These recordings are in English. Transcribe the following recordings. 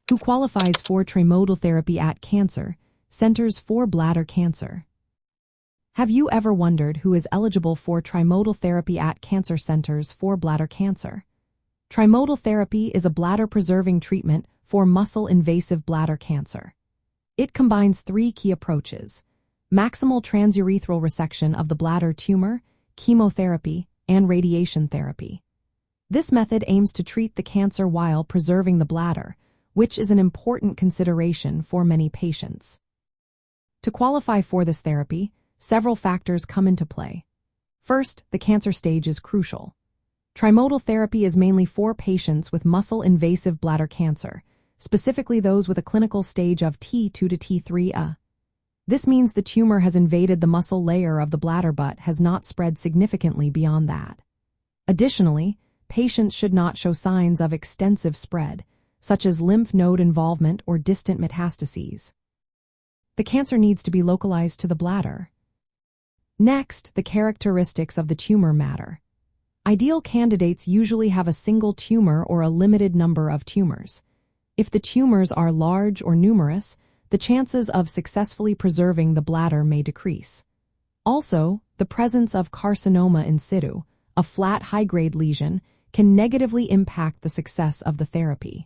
Who qualifies for Trimodal Therapy at Cancer Centers for Bladder Cancer? Have you ever wondered who is eligible for Trimodal Therapy at Cancer Centers for Bladder Cancer? Trimodal therapy is a bladder-preserving treatment for muscle-invasive bladder cancer. It combines three key approaches: maximal transurethral resection of the bladder tumor, chemotherapy, and radiation therapy. This method aims to treat the cancer while preserving the bladder, which is an important consideration for many patients. To qualify for this therapy, several factors come into play. First, the cancer stage is crucial. Trimodal therapy is mainly for patients with muscle-invasive bladder cancer, specifically those with a clinical stage of T2 to T3A. This means the tumor has invaded the muscle layer of the bladder but has not spread significantly beyond that. Additionally, patients should not show signs of extensive spread, such as lymph node involvement or distant metastases. The cancer needs to be localized to the bladder. Next, the characteristics of the tumor matter. Ideal candidates usually have a single tumor or a limited number of tumors. If the tumors are large or numerous, the chances of successfully preserving the bladder may decrease. Also, the presence of carcinoma in situ, a flat high-grade lesion, can negatively impact the success of the therapy.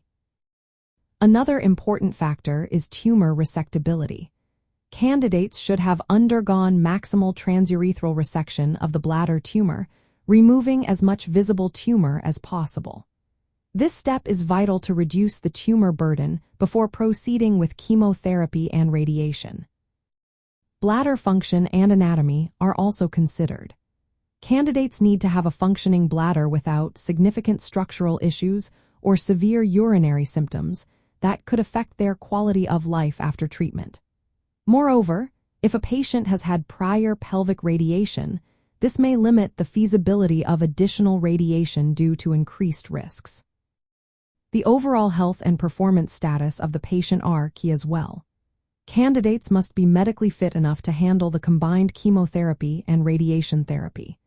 Another important factor is tumor resectability. Candidates should have undergone maximal transurethral resection of the bladder tumor, removing as much visible tumor as possible. This step is vital to reduce the tumor burden before proceeding with chemotherapy and radiation. Bladder function and anatomy are also considered. Candidates need to have a functioning bladder without significant structural issues or severe urinary symptoms that could affect their quality of life after treatment. Moreover, if a patient has had prior pelvic radiation, this may limit the feasibility of additional radiation due to increased risks. The overall health and performance status of the patient are key as well. Candidates must be medically fit enough to handle the combined chemotherapy and radiation therapy.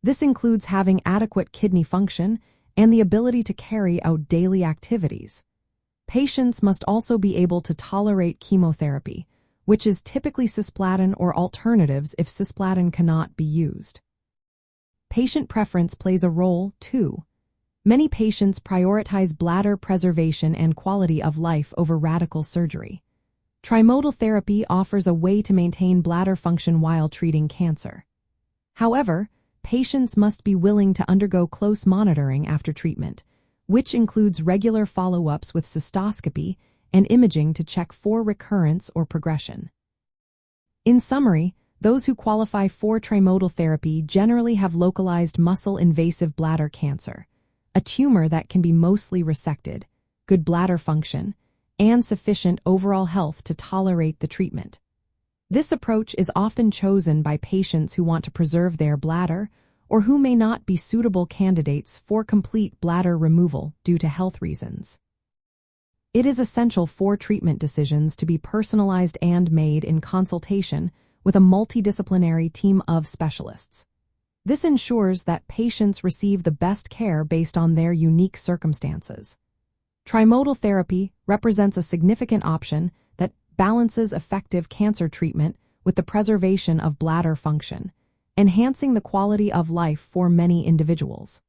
This includes having adequate kidney function and the ability to carry out daily activities. Patients must also be able to tolerate chemotherapy, which is typically cisplatin or alternatives if cisplatin cannot be used. Patient preference plays a role, too. Many patients prioritize bladder preservation and quality of life over radical surgery. Trimodal therapy offers a way to maintain bladder function while treating cancer. However, patients must be willing to undergo close monitoring after treatment, which includes regular follow-ups with cystoscopy and imaging to check for recurrence or progression. In summary, those who qualify for trimodal therapy generally have localized muscle-invasive bladder cancer, a tumor that can be mostly resected, good bladder function, and sufficient overall health to tolerate the treatment. This approach is often chosen by patients who want to preserve their bladder or who may not be suitable candidates for complete bladder removal due to health reasons. It is essential for treatment decisions to be personalized and made in consultation with a multidisciplinary team of specialists. This ensures that patients receive the best care based on their unique circumstances. Trimodal therapy represents a significant option that balances effective cancer treatment with the preservation of bladder function, enhancing the quality of life for many individuals.